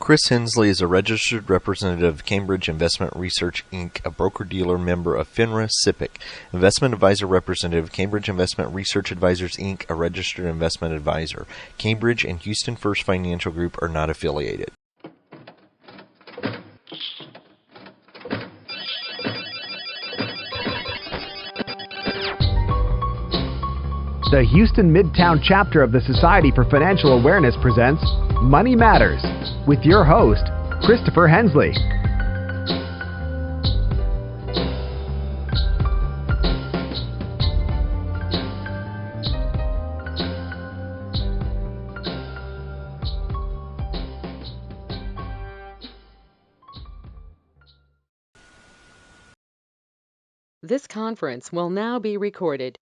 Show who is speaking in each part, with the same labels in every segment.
Speaker 1: Chris Hensley is a registered representative of Cambridge Investment Research, Inc., a broker-dealer member of FINRA SIPC, investment advisor representative of Cambridge Investment Research Advisors, Inc., a registered investment advisor. Cambridge and Houston First Financial Group are not affiliated.
Speaker 2: The Houston Midtown chapter of the Society for Financial Awareness presents Money Matters with your host, Christopher Hensley.
Speaker 3: This conference will now be recorded.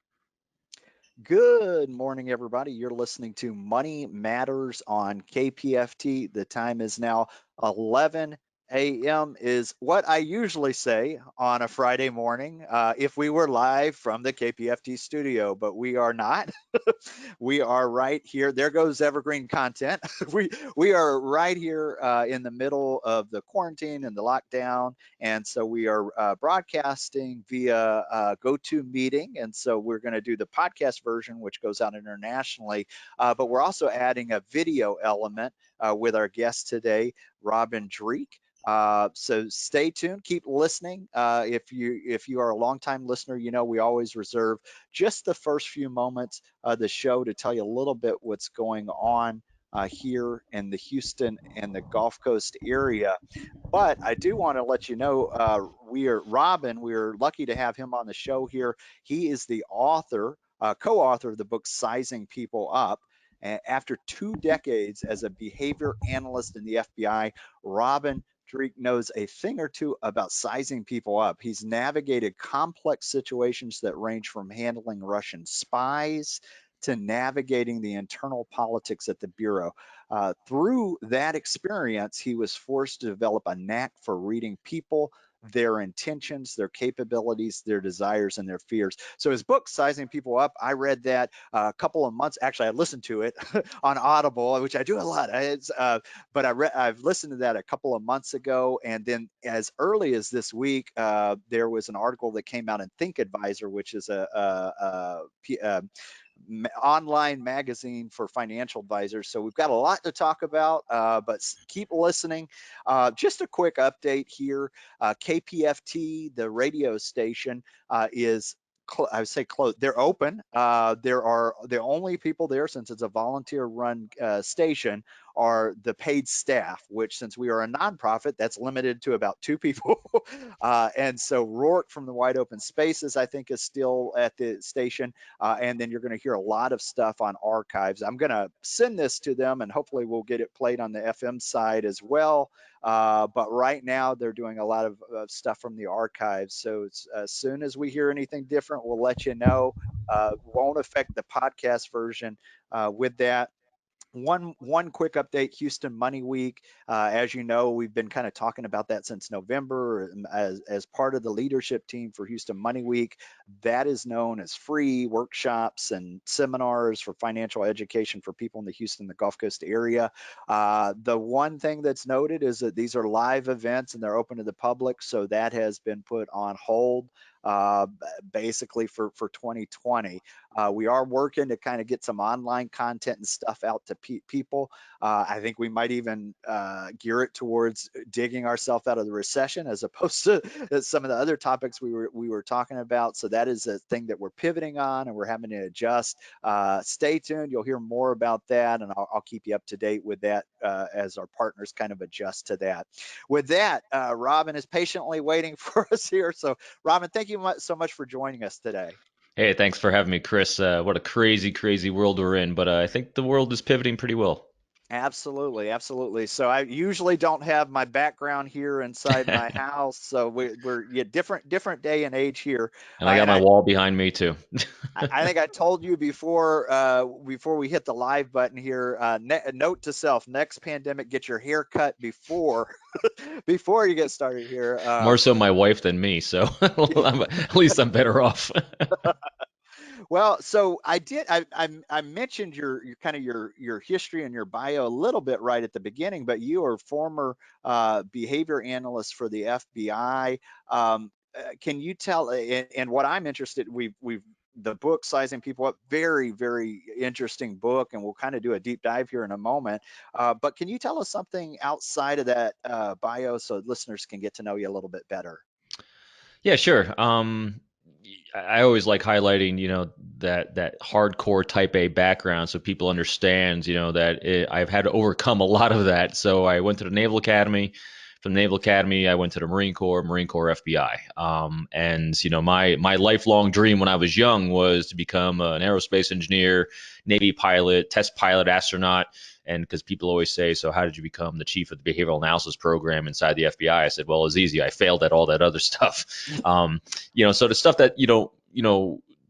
Speaker 4: Good morning, everybody. You're listening to Money Matters on KPFT. The time is now 11 a.m. is what I usually say on a Friday morning if we were live from the KPFT studio, but we are not. We are right here. There goes evergreen content. we are right here in the middle of the quarantine and the lockdown, and so we are broadcasting via GoToMeeting, and so we're going to do the podcast version, which goes out internationally, but we're also adding a video element with our guest today, Robin Dreeke. So stay tuned, keep listening. If you are a longtime listener, you know we always reserve just the first few moments of the show to tell you a little bit what's going on here in the Houston and the Gulf Coast area. But I do want to let you know we're lucky to have him on the show here. He is the author, co-author of the book Sizing People Up. After 2 decades as a behavior analyst in the FBI, Robin Dreeke knows a thing or two about sizing people up. He's navigated complex situations that range from handling Russian spies to navigating the internal politics at the Bureau. Through that experience, he was forced to develop a knack for reading people, their intentions, their capabilities, their desires, and their fears. So his book, Sizing People Up, I read that a couple of months. Actually, I listened to it on Audible, which I do a lot. But I've listened to that a couple of months ago. And then as early as this week, there was an article that came out in Think Advisor, which is a online magazine for financial advisors. So we've got a lot to talk about, but keep listening. Just a quick update here. KPFT, the radio station, is I would say closed. They're open. There are the only people there, since it's a volunteer-run station, are the paid staff, which, since we are a nonprofit, that's limited to about 2 people. And so Rourke from the Wide Open Spaces, I think, is still at the station. And then you're going to hear a lot of stuff on archives. I'm going to send this to them, and hopefully we'll get it played on the FM side as well. But right now they're doing a lot of stuff from the archives. So as soon as we hear anything different, we'll let you know. Won't affect the podcast version with that. One quick update, Houston Money Week. As you know, we've been kind of talking about that since November as part of the leadership team for Houston Money Week. That is known as free workshops and seminars for financial education for people in the Houston, the Gulf Coast area. The one thing that's noted is that these are live events and they're open to the public, so that has been put on hold basically for 2020. We are working to kind of get some online content and stuff out to people. I think we might even gear it towards digging ourselves out of the recession, as opposed to some of the other topics we were talking about. So that is a thing that we're pivoting on, and we're having to adjust. Stay tuned. You'll hear more about that, and I'll keep you up to date with that as our partners kind of adjust to that. With that, Robin is patiently waiting for us here. So Robin, thank you so much for joining us today.
Speaker 5: Hey, thanks for having me, Chris. What a crazy, crazy world we're in, but I think the world is pivoting pretty well.
Speaker 4: Absolutely, absolutely. So I usually don't have my background here inside my house, so we're different day and age here.
Speaker 5: And I got my wall behind me too.
Speaker 4: I think I told you before we hit the live button here. Note to self: next pandemic, get your hair cut before before you get started here.
Speaker 5: More so my wife than me, so at least I'm better off.
Speaker 4: Well, so I did. I mentioned your kind of your history and your bio a little bit right at the beginning, but you are former behavior analyst for the FBI. Can you tell? And what I'm interested, we've the book Sizing People Up, very interesting book, and we'll kind of do a deep dive here in a moment. But can you tell us something outside of that bio so listeners can get to know you a little bit better?
Speaker 5: Yeah, sure. I always like highlighting, that hardcore type A background so people understand, that I've had to overcome a lot of that. So I went to the Naval Academy. From the Naval Academy, I went to the Marine Corps, FBI. And my lifelong dream when I was young was to become an aerospace engineer, Navy pilot, test pilot, astronaut. And because people always say, so how did you become the chief of the behavioral analysis program inside the FBI? I said, well, it's easy. I failed at all that other stuff. So the stuff that,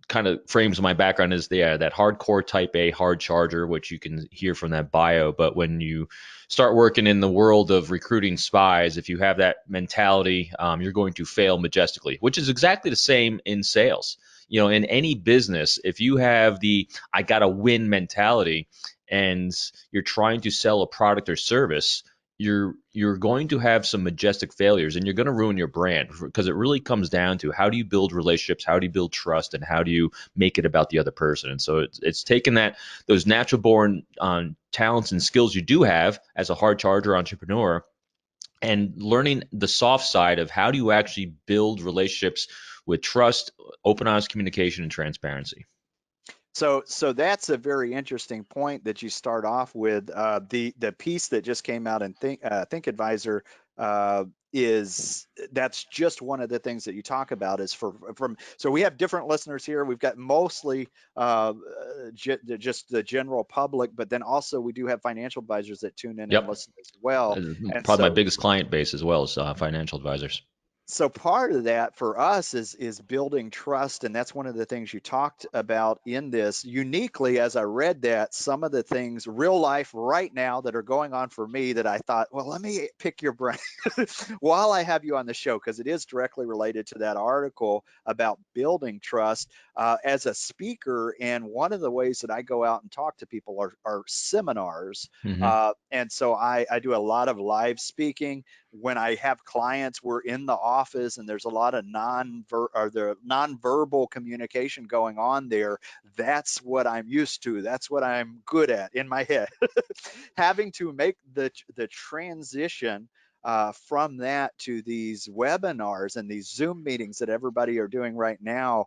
Speaker 5: kind of frames my background is that hardcore type A hard charger, which you can hear from that bio. But when you start working in the world of recruiting spies, if you have that mentality, you're going to fail majestically, which is exactly the same in sales. In any business, if you have the I gotta win mentality and you're trying to sell a product or service, you're going to have some majestic failures and you're going to ruin your brand, because it really comes down to how do you build relationships, how do you build trust, and how do you make it about the other person. And so it's taken those natural born talents and skills you do have as a hard charger entrepreneur, and learning the soft side of how do you actually build relationships with trust, open, honest communication, and transparency.
Speaker 4: So that's a very interesting point that you start off with. The piece that just came out in Think Advisor is that's just one of the things that you talk about is from. So we have different listeners here. We've got mostly just the general public, but then also we do have financial advisors that tune in and
Speaker 5: Yep.
Speaker 4: listen as well. And
Speaker 5: Probably my
Speaker 4: so
Speaker 5: biggest client base as well as financial advisors.
Speaker 4: so part of that for us is building trust, and that's one of the things you talked about in this. Uniquely, as I read that, some of the things real life right now that are going on for me that I thought, well, let me pick your brain while I have you on the show, because it is directly related to that article about building trust as a speaker. And one of the ways that I go out and talk to people are seminars.
Speaker 5: Mm-hmm.
Speaker 4: And so I do a lot of live speaking. When I have clients, we're in the office and there's a lot of nonverbal communication going on there. That's what I'm used to. That's what I'm good at in my head. Having to make the transition from that to these webinars and these Zoom meetings that everybody are doing right now,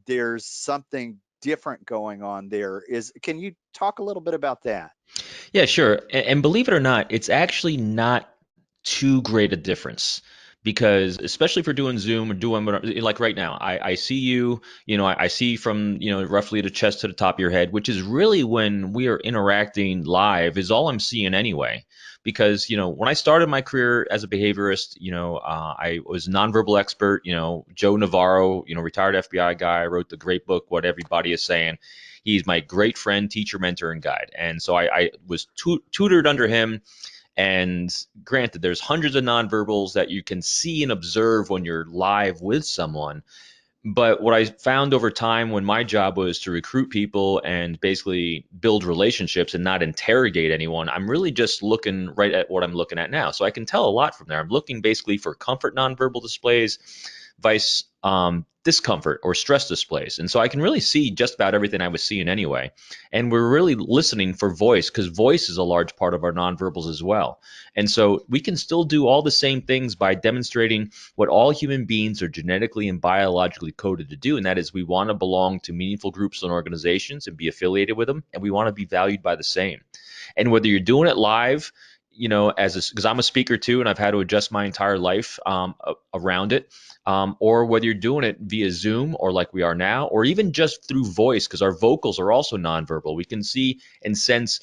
Speaker 4: there's something different going on there. Can you talk a little bit about that?
Speaker 5: Yeah, sure. And believe it or not, it's actually not too great a difference, because especially if you're doing Zoom or doing like right now, I see you, I see from, roughly the chest to the top of your head, which is really when we are interacting live is all I'm seeing anyway. Because, when I started my career as a behaviorist, I was a nonverbal expert, Joe Navarro, retired FBI guy, wrote the great book, What Everybody Is Saying. He's my great friend, teacher, mentor, and guide. And so I was tutored under him. And granted, there's hundreds of nonverbals that you can see and observe when you're live with someone. But what I found over time, when my job was to recruit people and basically build relationships and not interrogate anyone, I'm really just looking right at what I'm looking at now. So I can tell a lot from there. I'm looking basically for comfort nonverbal displays, vice discomfort or stress displays. And so I can really see just about everything I was seeing anyway. And we're really listening for voice, because voice is a large part of our nonverbals as well. And so we can still do all the same things by demonstrating what all human beings are genetically and biologically coded to do. And that is, we want to belong to meaningful groups and organizations and be affiliated with them. And we want to be valued by the same. And whether you're doing it live, because I'm a speaker too, and I've had to adjust my entire life around it, or whether you're doing it via Zoom or like we are now, or even just through voice, because our vocals are also nonverbal. We can see and sense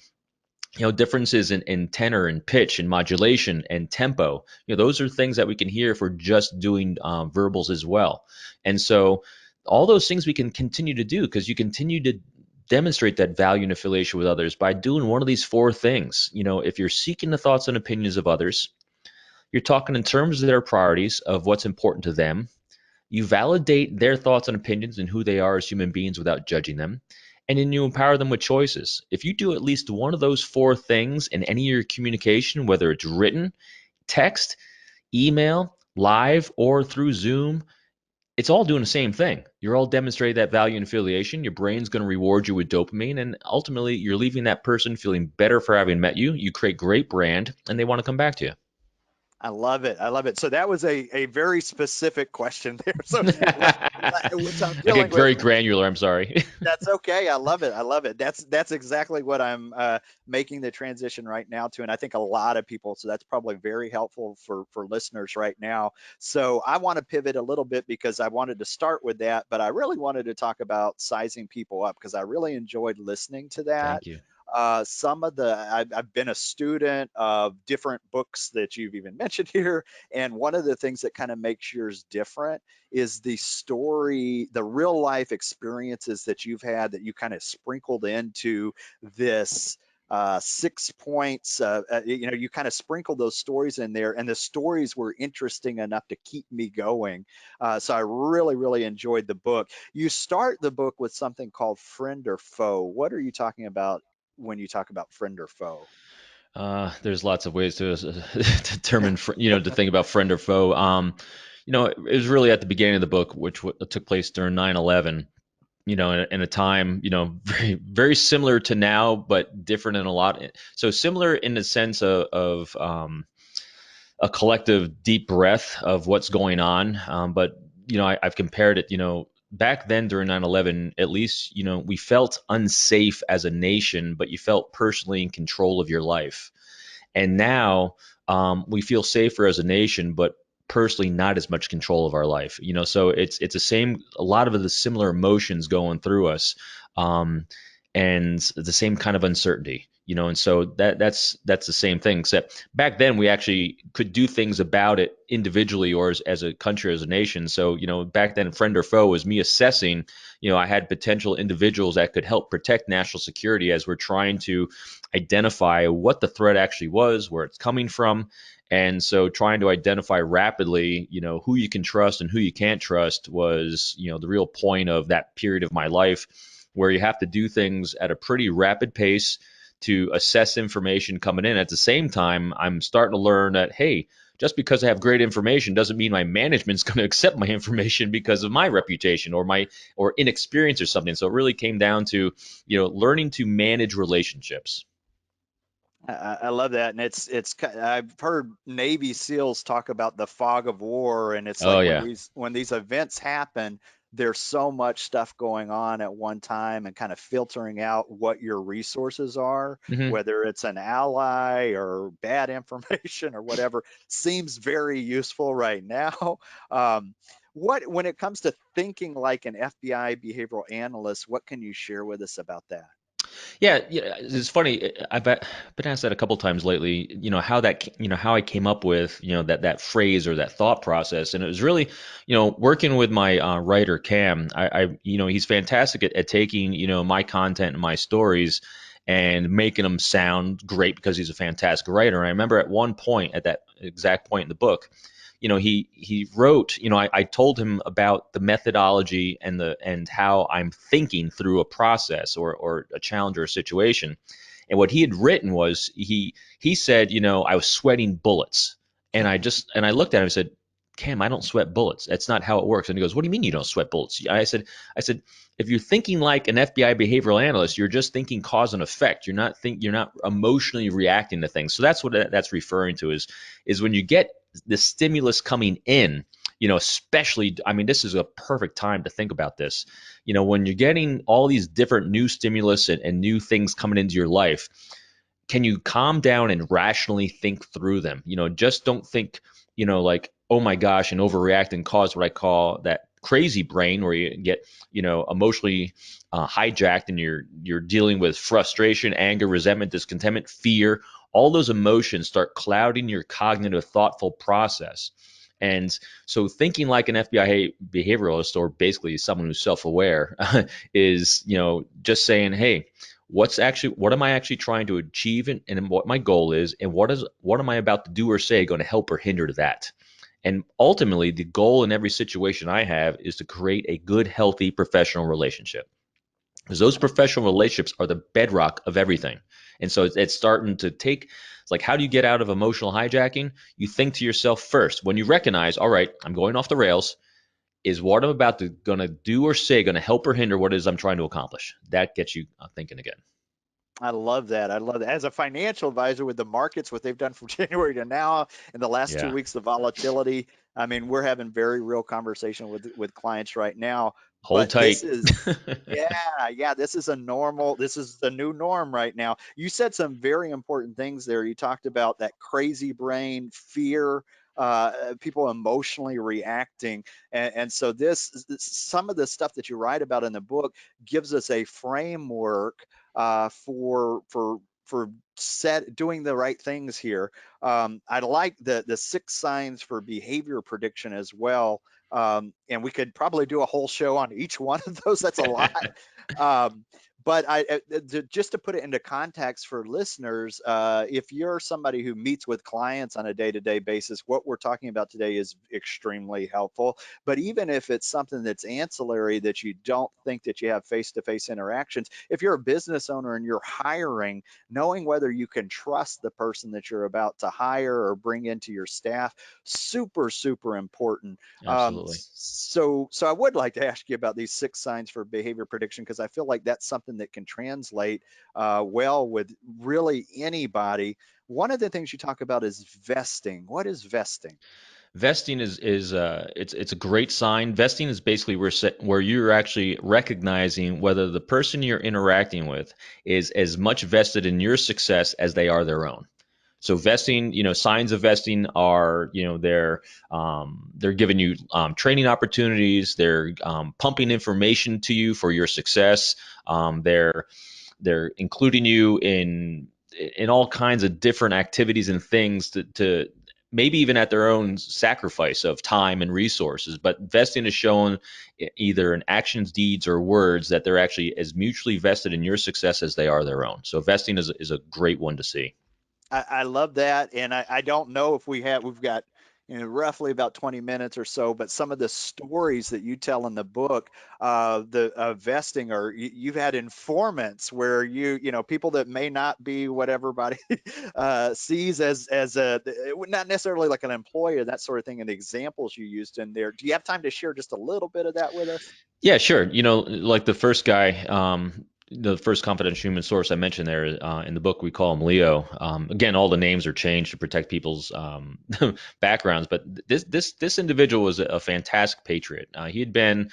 Speaker 5: differences in tenor and pitch and modulation and tempo. Those are things that we can hear if we're just doing verbals as well. And so all those things we can continue to do, because you continue to demonstrate that value and affiliation with others by doing one of these four things. If you're seeking the thoughts and opinions of others, you're talking in terms of their priorities of what's important to them. You validate their thoughts and opinions and who they are as human beings without judging them. And then you empower them with choices. If you do at least one of those four things in any of your communication, whether it's written, text, email, live, or through Zoom, it's all doing the same thing. You're all demonstrating that value and affiliation. Your brain's going to reward you with dopamine. And ultimately, you're leaving that person feeling better for having met you. You create great brand, and they want to come back to you.
Speaker 4: I love it. I love it. So that was a very specific question there. So which I'm
Speaker 5: I
Speaker 4: dealing
Speaker 5: get very
Speaker 4: with.
Speaker 5: granular. I'm sorry.
Speaker 4: That's okay. I love it. I love it. That's exactly what I'm making the transition right now to, and I think a lot of people. So that's probably very helpful for listeners right now. So I want to pivot a little bit because I wanted to start with that, but I really wanted to talk about sizing people up because I really enjoyed listening to that.
Speaker 5: Thank you.
Speaker 4: Some of I've been a student of different books that you've even mentioned here, and one of the things that kind of makes yours different is the story, the real life experiences that you've had that you kind of sprinkled into this 6 points. You kind of sprinkled those stories in there, and the stories were interesting enough to keep me going. So I really, really enjoyed the book. You start the book with something called friend or foe. What are you talking about when you talk about friend or foe?
Speaker 5: There's lots of ways to determine, to think about friend or foe. It was really at the beginning of the book, which took place during 9/11. In a time, very, very similar to now, but different in a lot. So similar in the sense of a collective deep breath of what's going on. But I've compared it. Back then during 9/11, at least we felt unsafe as a nation, but you felt personally in control of your life. And now we feel safer as a nation, but personally not as much control of our life. So it's the same. A lot of the similar emotions going through us, and the same kind of uncertainty. And so that's the same thing. Except back then we actually could do things about it individually or as a country, as a nation. So back then, friend or foe was me assessing. I had potential individuals that could help protect national security as we're trying to identify what the threat actually was, where it's coming from. And so trying to identify rapidly, who you can trust and who you can't trust was, the real point of that period of my life, where you have to do things at a pretty rapid pace to assess information coming in. At the same time, I'm starting to learn that, hey, just because I have great information doesn't mean my management's going to accept my information because of my reputation or inexperience or something. So it really came down to, learning to manage relationships.
Speaker 4: I love that, and I've heard Navy SEALs talk about the fog of war, and it's
Speaker 5: Oh
Speaker 4: like
Speaker 5: yeah.
Speaker 4: when these events happen, there's so much stuff going on at one time, and kind of filtering out what your resources are,
Speaker 5: Hmm.
Speaker 4: whether it's an ally or bad information or whatever, seems very useful right now. When it comes to thinking like an FBI behavioral analyst, what can you share with us about that?
Speaker 5: Yeah, it's funny. Been asked that a couple times lately. How I came up with that phrase or that thought process, and it was really working with my writer Cam. He's fantastic at taking my content and my stories and making them sound great because he's a fantastic writer. And I remember at one point, at that exact point in the book, he wrote, I told him about the methodology and how I'm thinking through a process or a challenge or a situation. And what he had written was he said, I was sweating bullets. And I looked at him and said, Cam, I don't sweat bullets. That's not how it works. And he goes, what do you mean you don't sweat bullets? I said, if you're thinking like an FBI behavioral analyst, you're just thinking cause and effect. You're not emotionally reacting to things. So that's what that's referring to is when you get the stimulus coming in, especially, I mean, this is a perfect time to think about this. When you're getting all these different new stimulus and new things coming into your life, can you calm down and rationally think through them? Just don't think, like, oh my gosh, and overreact and cause what I call that crazy brain where you get, emotionally hijacked and you're dealing with frustration, anger, resentment, discontentment, fear. All those emotions start clouding your cognitive, thoughtful process. And so thinking like an FBI behavioralist, or basically someone who's self-aware, is, just saying, hey, what am I actually trying to achieve and what my goal is, and what am I about to do or say going to help or hinder that? And ultimately, the goal in every situation I have is to create a good, healthy professional relationship. Because those professional relationships are the bedrock of everything. And so it's starting to take, it's like, how do you get out of emotional hijacking? You think to yourself first, when you recognize, all right, I'm going off the rails. Is what I'm about to going to do or say going to help or hinder what it is I'm trying to accomplish? That gets you thinking again.
Speaker 4: I love that. I love that. As a financial advisor with the markets, what they've done from January to now, in the last two
Speaker 5: Yeah.
Speaker 4: weeks, the volatility. I mean, we're having very real conversation with clients right now.
Speaker 5: Hold
Speaker 4: But
Speaker 5: tight.
Speaker 4: this is, yeah, this is a normal. This is the new norm right now. You said some very important things there. You talked about that crazy brain, fear, people emotionally reacting, and so some of the stuff that you write about in the book gives us a framework for doing the right things here. I like the 6 signs for behavior prediction as well. And we could probably do a whole show on each one of those. That's a lot. Um, but just to put it into context for listeners, if you're somebody who meets with clients on a day-to-day basis, what we're talking about today is extremely helpful. But even if it's something that's ancillary that you don't think that you have face-to-face interactions, if you're a business owner and you're hiring, knowing whether you can trust the person that you're about to hire or bring into your staff, super, super important.
Speaker 5: Absolutely.
Speaker 4: So I would like to ask you about these 6 signs for behavior prediction, because I feel like that's something that can translate well with really anybody. One of the things you talk about is vesting. What is vesting?
Speaker 5: Vesting is it's a great sign. Vesting is basically where you're actually recognizing whether the person you're interacting with is as much vested in your success as they are their own. So vesting, signs of vesting are, they're giving you training opportunities. They're pumping information to you for your success. They're including you in all kinds of different activities and things to maybe even at their own sacrifice of time and resources. But vesting is shown either in actions, deeds, or words that they're actually as mutually vested in your success as they are their own. So vesting is a great one to see.
Speaker 4: I love that, and I don't know if we've got roughly about 20 minutes or so, but some of the stories that you tell in the book, the vesting, or you've had informants where people that may not be what everybody sees as a not necessarily like an employer, that sort of thing, and the examples you used in there. Do you have time to share just a little bit of that with us?
Speaker 5: Yeah, sure. Like the first guy, the first confidential human source I mentioned there in the book, we call him Leo. Again, all the names are changed to protect people's backgrounds, but this individual was a fantastic patriot. He had been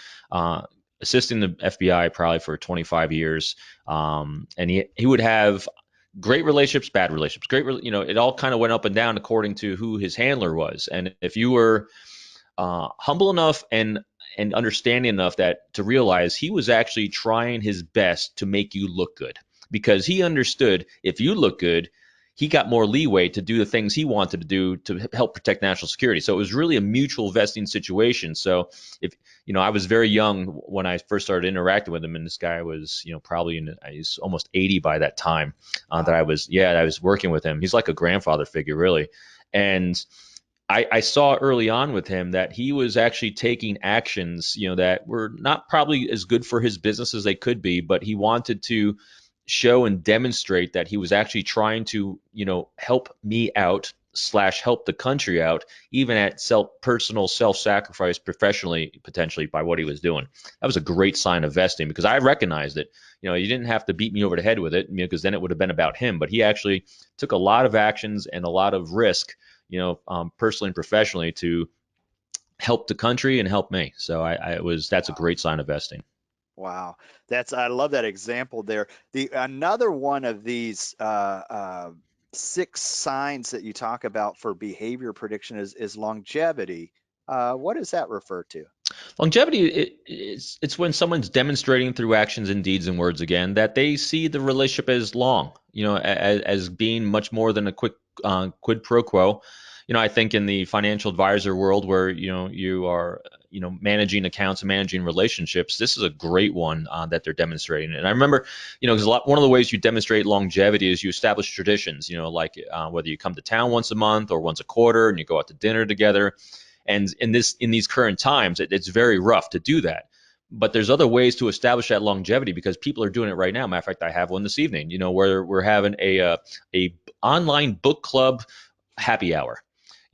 Speaker 5: assisting the FBI probably for 25 years, and he would have great relationships, bad relationships, it all kind of went up and down according to who his handler was. And if you were humble enough and understanding enough that to realize he was actually trying his best to make you look good, because he understood if you look good, he got more leeway to do the things he wanted to do to help protect national security. So it was really a mutual vesting situation. So if I was very young when I first started interacting with him, and this guy was probably he's almost 80 by that time that I was working with him. He's like a grandfather figure, really. And I saw early on with him that he was actually taking actions, that were not probably as good for his business as they could be, but he wanted to show and demonstrate that he was actually trying to, help me out / help the country out, even at personal self-sacrifice professionally, potentially by what he was doing. That was a great sign of vesting, because I recognized it. You didn't have to beat me over the head with it, because then it would have been about him. But he actually took a lot of actions and a lot of risk, personally and professionally, to help the country and help me. So that's a great sign of vesting.
Speaker 4: Wow, I love that example there. Another one of these 6 signs that you talk about for behavior prediction is longevity. What does that refer to?
Speaker 5: Longevity, it's when someone's demonstrating through actions and deeds and words again that they see the relationship as long, as being much more than a quick quid pro quo. I think in the financial advisor world where, you are, managing accounts and managing relationships, this is a great one that they're demonstrating. And I remember, because one of the ways you demonstrate longevity is you establish traditions, like whether you come to town once a month or once a quarter and you go out to dinner together. And in these current times, it's very rough to do that. But there's other ways to establish that longevity because people are doing it right now. Matter of fact, I have one this evening. Where we're having a online book club happy hour.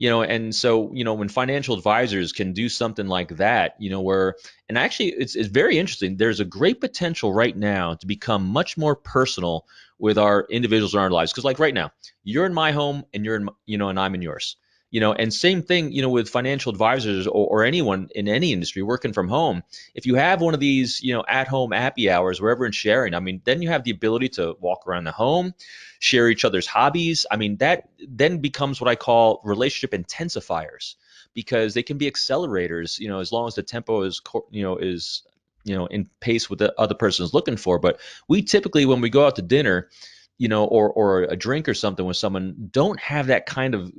Speaker 5: And so when financial advisors can do something like that, where and actually it's very interesting. There's a great potential right now to become much more personal with our individuals in our lives. Because like right now, you're in my home and you're in and I'm in yours. And same thing, with financial advisors or anyone in any industry working from home. If you have one of these, at home happy hours where everyone's sharing, I mean, then you have the ability to walk around the home, share each other's hobbies. I mean, that then becomes what I call relationship intensifiers because they can be accelerators, as long as the tempo is in pace with the other person is looking for. But we typically, when we go out to dinner, or a drink or something with someone, don't have that kind of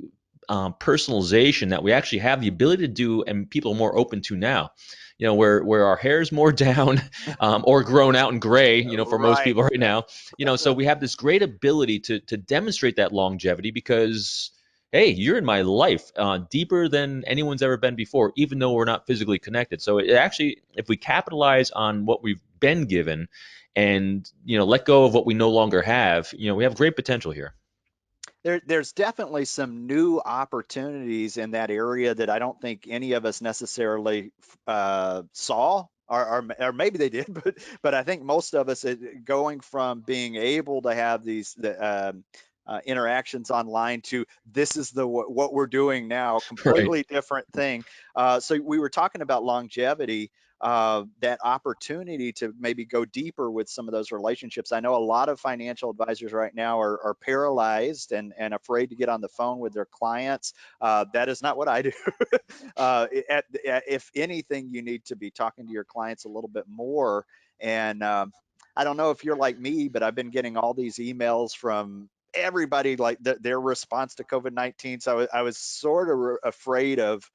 Speaker 5: personalization that we actually have the ability to do, and people are more open to now. Where our hair's more down or grown out and gray, for most
Speaker 4: Right.
Speaker 5: people right now. So we have this great ability to demonstrate that longevity because, hey, you're in my life deeper than anyone's ever been before, even though we're not physically connected. So it actually, if we capitalize on what we've been given and let go of what we no longer have, we have great potential here.
Speaker 4: There's definitely some new opportunities in that area that I don't think any of us necessarily saw, or maybe they did, but I think most of us going from being able to have these interactions online to this is what we're doing now,
Speaker 5: Right.
Speaker 4: completely different thing. So we were talking about longevity. That opportunity to maybe go deeper with some of those relationships. I know a lot of financial advisors right now are paralyzed and afraid to get on the phone with their clients. That is not what I do. If anything, you need to be talking to your clients a little bit more. And I don't know if you're like me, but I've been getting all these emails from everybody, like their response to COVID-19. So I was sort of afraid of,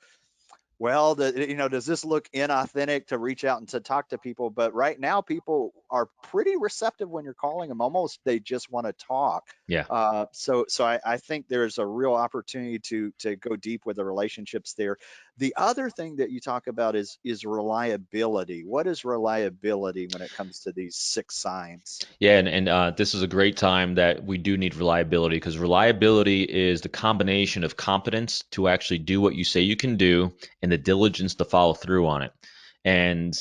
Speaker 4: well, does this look inauthentic to reach out and to talk to people? But right now, people are pretty receptive when you're calling them. Almost, they just want to talk.
Speaker 5: Yeah.
Speaker 4: So I think there's a real opportunity to go deep with the relationships there. The other thing that you talk about is reliability. What is reliability when it comes to these 6 signs?
Speaker 5: Yeah, and this is a great time that we do need reliability because reliability is the combination of competence to actually do what you say you can do and the diligence to follow through on it. And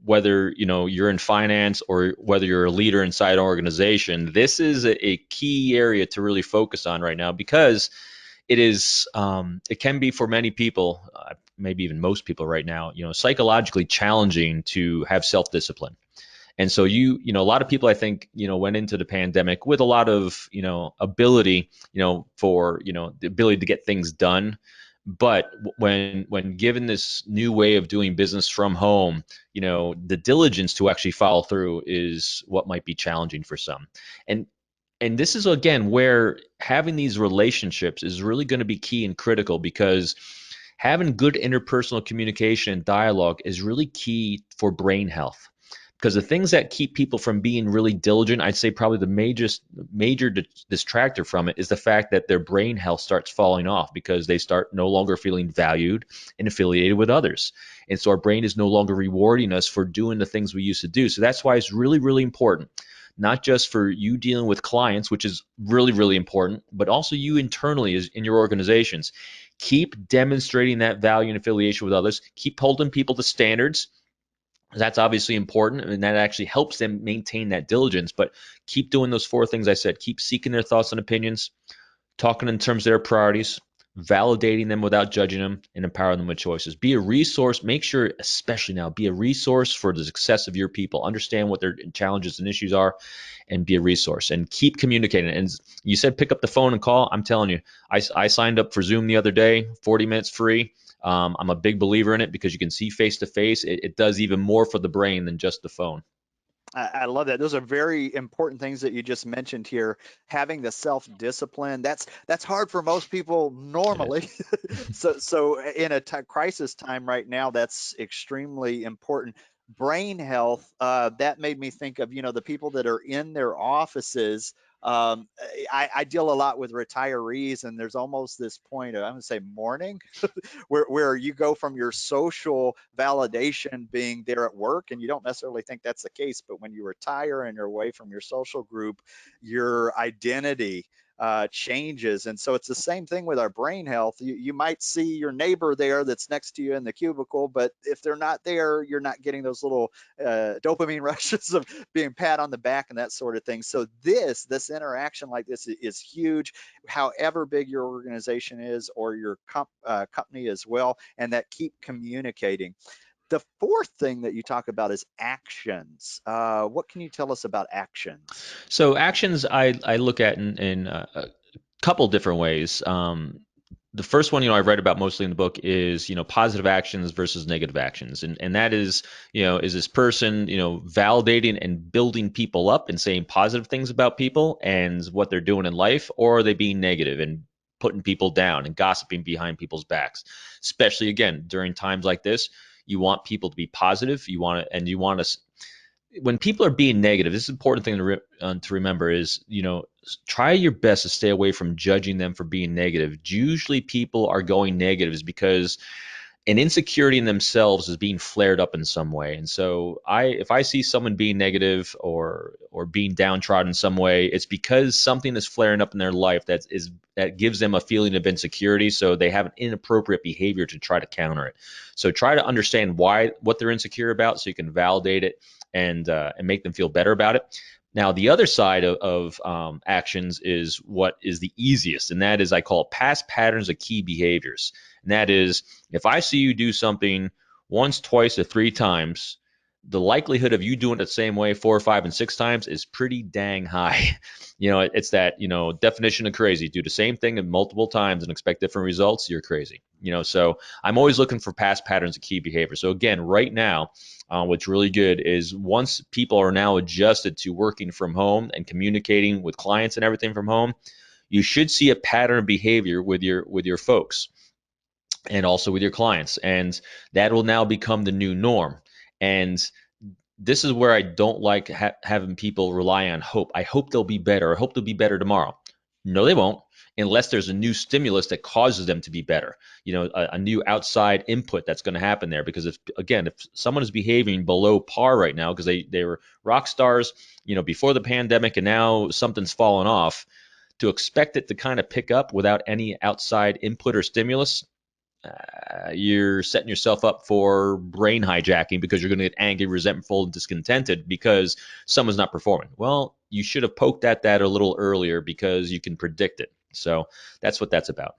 Speaker 5: whether you're in finance or whether you're a leader inside an organization, this is a key area to really focus on right now because it can be for many people, maybe even most people right now, psychologically challenging to have self-discipline. And so a lot of people I think went into the pandemic with a lot of ability for the ability to get things done. But when given this new way of doing business from home, the diligence to actually follow through is what might be challenging for some. And this is again where having these relationships is really going to be key and critical because having good interpersonal communication and dialogue is really key for brain health. Because the things that keep people from being really diligent, I'd say probably the major distractor from it is the fact that their brain health starts falling off because they start no longer feeling valued and affiliated with others. And so our brain is no longer rewarding us for doing the things we used to do. So that's why it's really, really important, not just for you dealing with clients, which is really, really important, but also you internally in your organizations. Keep demonstrating that value and affiliation with others. Keep holding people to standards. That's obviously important, and that actually helps them maintain that diligence. But keep doing those 4 things I said. Keep seeking their thoughts and opinions, talking in terms of their priorities, validating them without judging them, and empowering them with choices. Be a resource. Make sure, especially now, be a resource for the success of your people. Understand what their challenges and issues are, and be a resource. And keep communicating. And you said pick up the phone and call. I'm telling you, I signed up for Zoom the other day, 40 minutes free. I'm a big believer in it because you can see face to face. It does even more for the brain than just the phone.
Speaker 4: I love that. Those are very important things that you just mentioned here. Having the self-discipline, that's hard for most people
Speaker 5: It is.
Speaker 4: normally. So in a crisis time right now, that's extremely important. Brain health, that made me think of, the people that are in their offices, I deal a lot with retirees, and there's almost this point of, I'm going to say, mourning, where you go from your social validation being there at work, and you don't necessarily think that's the case, but when you retire and you're away from your social group, your identity changes. And so it's the same thing with our brain health. You might see your neighbor there that's next to you in the cubicle, but if they're not there, you're not getting those little dopamine rushes of being pat on the back and that sort of thing. So this interaction like this is huge, however big your organization is or your company as well, and that keep communicating. The fourth thing that you talk about is actions. What can you tell us about actions?
Speaker 5: So actions I look at in a couple different ways. The first one, I write about mostly in the book is, positive actions versus negative actions. And that is, is this person, validating and building people up and saying positive things about people and what they're doing in life, or are they being negative and putting people down and gossiping behind people's backs? Especially, again, during times like this, you want people to be positive. You want to, when people are being negative, this is an important thing to remember is, try your best to stay away from judging them for being negative. Usually people are going negative is because an insecurity in themselves is being flared up in some way. And so if I see someone being negative or being downtrodden in some way, it's because something is flaring up in their life that gives them a feeling of insecurity. So they have an inappropriate behavior to try to counter it. So try to understand what they're insecure about so you can validate it and make them feel better about it. Now, the other side of actions is what is the easiest, and that is I call it past patterns of key behaviors. And that is, if I see you do something once, twice, or 3 times, the likelihood of you doing it the same way 4, 5, and 6 times is pretty dang high. It's that, definition of crazy. Do the same thing multiple times and expect different results, you're crazy. So I'm always looking for past patterns of key behavior. So again, right now, what's really good is once people are now adjusted to working from home and communicating with clients and everything from home, you should see a pattern of behavior with your folks and also with your clients. And that will now become the new norm. And this is where I don't like having people rely on hope. I hope they'll be better. I hope they'll be better tomorrow. No, they won't, unless there's a new stimulus that causes them to be better. A new outside input that's going to happen there. Because if someone is behaving below par right now because they were rock stars, before the pandemic, and now something's fallen off, to expect it to kind of pick up without any outside input or stimulus, you're setting yourself up for brain hijacking because you're going to get angry, resentful, and discontented because someone's not performing. Well, you should have poked at that a little earlier because you can predict it. So that's what that's about.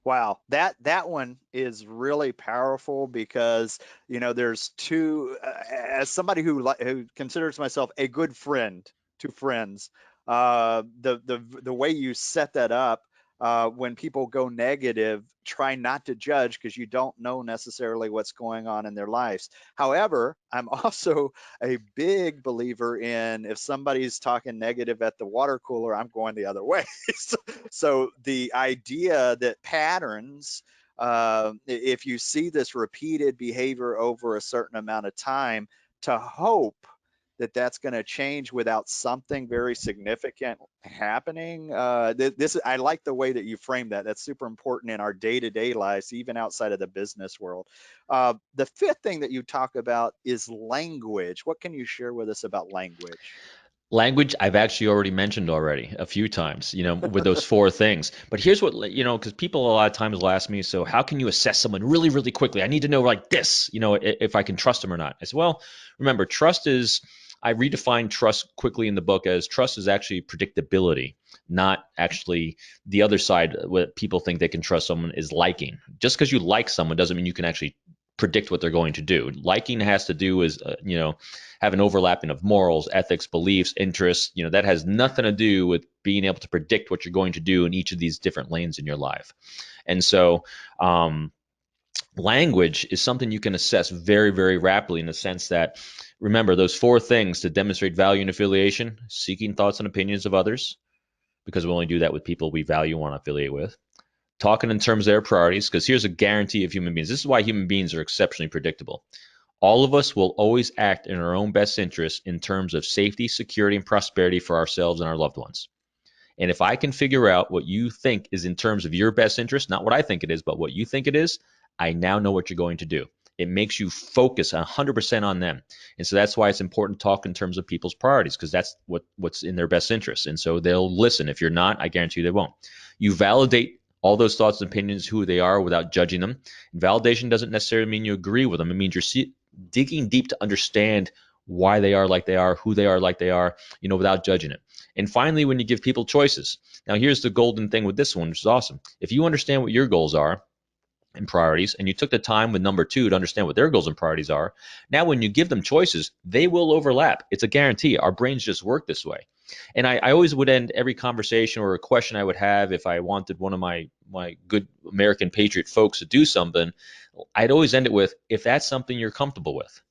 Speaker 4: Wow, that one is really powerful because there's two. As somebody who considers myself a good friend to friends, the way you set that up. When people go negative, try not to judge because you don't know necessarily what's going on in their lives. However, I'm also a big believer in if somebody's talking negative at the water cooler, I'm going the other way. So the idea that patterns, if you see this repeated behavior over a certain amount of time, to hope that that's going to change without something very significant happening. I like the way that you frame that. That's super important in our day-to-day lives, even outside of the business world. The fifth thing that you talk about is language. What can you share with us about language?
Speaker 5: Language, I've actually already mentioned a few times, with those 4 things. But here's what, because people a lot of times will ask me, so how can you assess someone really, really quickly? I need to know like this, if I can trust them or not. I said, well, remember, I redefine trust quickly in the book as trust is actually predictability, not actually the other side. What people think they can trust someone is liking. Just because you like someone doesn't mean you can actually predict what they're going to do. Liking has to do is, have an overlapping of morals, ethics, beliefs, interests. That has nothing to do with being able to predict what you're going to do in each of these different lanes in your life. And so, language is something you can assess very, very rapidly in the sense that, remember, those 4 things to demonstrate value and affiliation: seeking thoughts and opinions of others, because we only do that with people we value and want to affiliate with; talking in terms of their priorities, because here's a guarantee of human beings. This is why human beings are exceptionally predictable. All of us will always act in our own best interest in terms of safety, security, and prosperity for ourselves and our loved ones. And if I can figure out what you think is in terms of your best interest, not what I think it is, but what you think it is, I now know what you're going to do. It makes you focus 100% on them. And so that's why it's important to talk in terms of people's priorities, because that's what's in their best interest. And so they'll listen. If you're not, I guarantee you they won't. You validate all those thoughts and opinions, who they are, without judging them. And validation doesn't necessarily mean you agree with them. It means you're digging deep to understand why they are like they are, who they are like they are, without judging it. And finally, when you give people choices. Now, here's the golden thing with this one, which is awesome. If you understand what your goals are and priorities, and you took the time with number 2 to understand what their goals and priorities are, now when you give them choices, they will overlap. It's a guarantee. Our brains just work this way. And I always would end every conversation or a question I would have if I wanted one of my good American patriot folks to do something. I'd always end it with, if that's something you're comfortable with.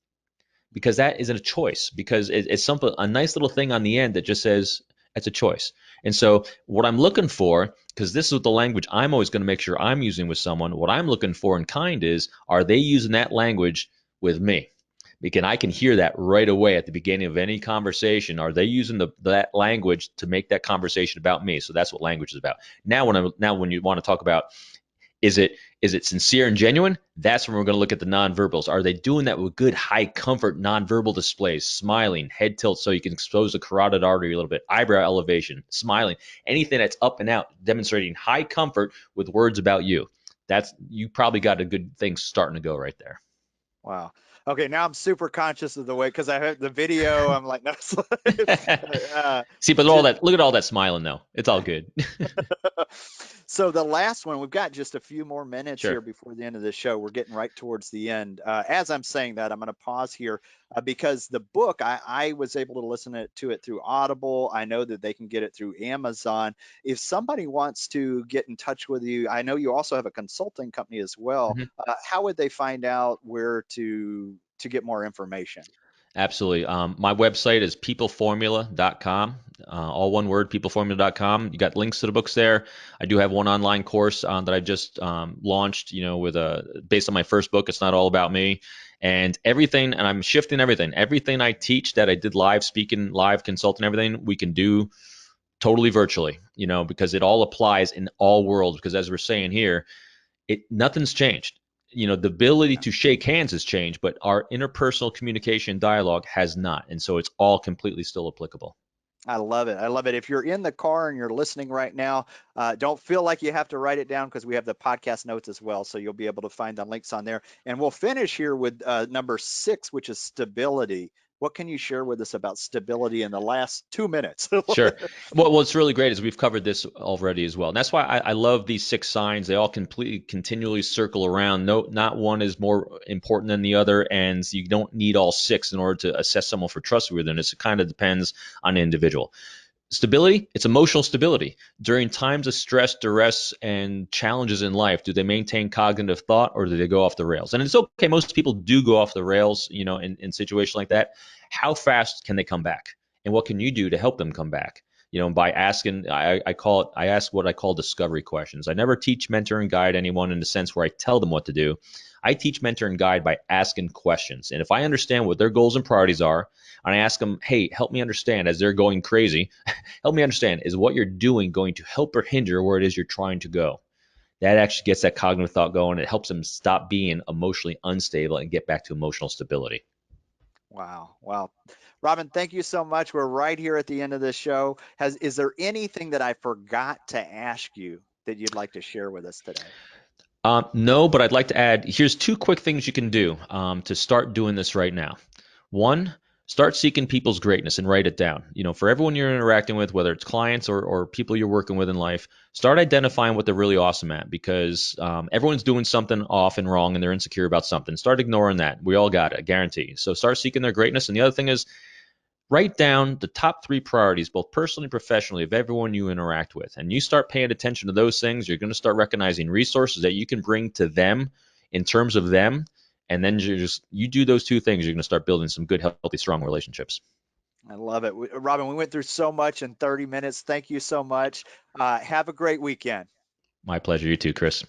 Speaker 5: Because that isn't a choice, because it's something, a nice little thing on the end that just says it's a choice. And so what I'm looking for, because this is the language I'm always going to make sure I'm using with someone, what I'm looking for in kind is, are they using that language with me? Because I can hear that right away at the beginning of any conversation. Are they using that language to make that conversation about me? So that's what language is about. Now when you want to talk about, is it sincere and genuine? That's when we're going to look at the nonverbals. Are they doing that with good, high comfort nonverbal displays? Smiling, head tilt so you can expose the carotid artery a little bit, eyebrow elevation, smiling, anything that's up and out, demonstrating high comfort with words about you. You probably got a good thing starting to go right there.
Speaker 4: Wow. Okay, now I'm super conscious of the way, because I heard the video. I'm like, no.
Speaker 5: See, but look at all that smiling though. It's all good.
Speaker 4: So the last one, we've got just a few more minutes
Speaker 5: Sure.
Speaker 4: here before the end of the show. We're getting right towards the end. As I'm saying that, I'm going to pause here because the book, I was able to listen to it through Audible. I know that they can get it through Amazon. If somebody wants to get in touch with you, I know you also have a consulting company as well.
Speaker 5: Mm-hmm.
Speaker 4: How would they find out where to get more information?
Speaker 5: Absolutely. My website is peopleformula.com. All one word, peopleformula.com. You got links to the books there. I do have one online course that I just launched, based on my first book. It's not all about me. And everything, and I'm shifting everything. Everything I teach that I did live speaking, live consulting, everything we can do totally virtually, because it all applies in all worlds. Because as we're saying here, nothing's changed. The ability to shake hands has changed, but our interpersonal communication dialogue has not. And so it's all completely still applicable.
Speaker 4: I love it. I love it. If you're in the car and you're listening right now, don't feel like you have to write it down, because we have the podcast notes as well. So you'll be able to find the links on there. And we'll finish here with number 6, which is stability. What can you share with us about stability in the last 2 minutes?
Speaker 5: Sure. Well, what's really great is we've covered this already as well. And that's why I love these 6 signs. They all continually circle around. No, not one is more important than the other. And you don't need all 6 in order to assess someone for trustworthiness. It kind of depends on the individual. Stability, it's emotional stability. During times of stress, duress, and challenges in life, do they maintain cognitive thought, or do they go off the rails? And it's okay. Most people do go off the rails, in situations like that. How fast can they come back? And what can you do to help them come back? By asking, I ask what I call discovery questions. I never teach, mentor, and guide anyone in the sense where I tell them what to do. I teach, mentor, and guide by asking questions. And if I understand what their goals and priorities are, and I ask them, hey, help me understand as they're going crazy, help me understand, is what you're doing going to help or hinder where it is you're trying to go? That actually gets that cognitive thought going. It helps them stop being emotionally unstable and get back to emotional stability.
Speaker 4: Wow. Wow. Robin, thank you so much. We're right here at the end of this show. Is there anything that I forgot to ask you that you'd like to share with us today?
Speaker 5: No, but I'd like to add, here's 2 quick things you can do to start doing this right now. One, start seeking people's greatness and write it down. For everyone you're interacting with, whether it's clients or people you're working with in life, start identifying what they're really awesome at, because everyone's doing something off and wrong and they're insecure about something. Start ignoring that. We all got it, I guarantee. So start seeking their greatness. And the other thing is, write down the top 3 priorities, both personally and professionally, of everyone you interact with. And you start paying attention to those things, you're going to start recognizing resources that you can bring to them in terms of them. And then you do those 2 things, you're going to start building some good, healthy, strong relationships.
Speaker 4: I love it. Robin, we went through so much in 30 minutes. Thank you so much. Have a great weekend.
Speaker 5: My pleasure. You too, Chris.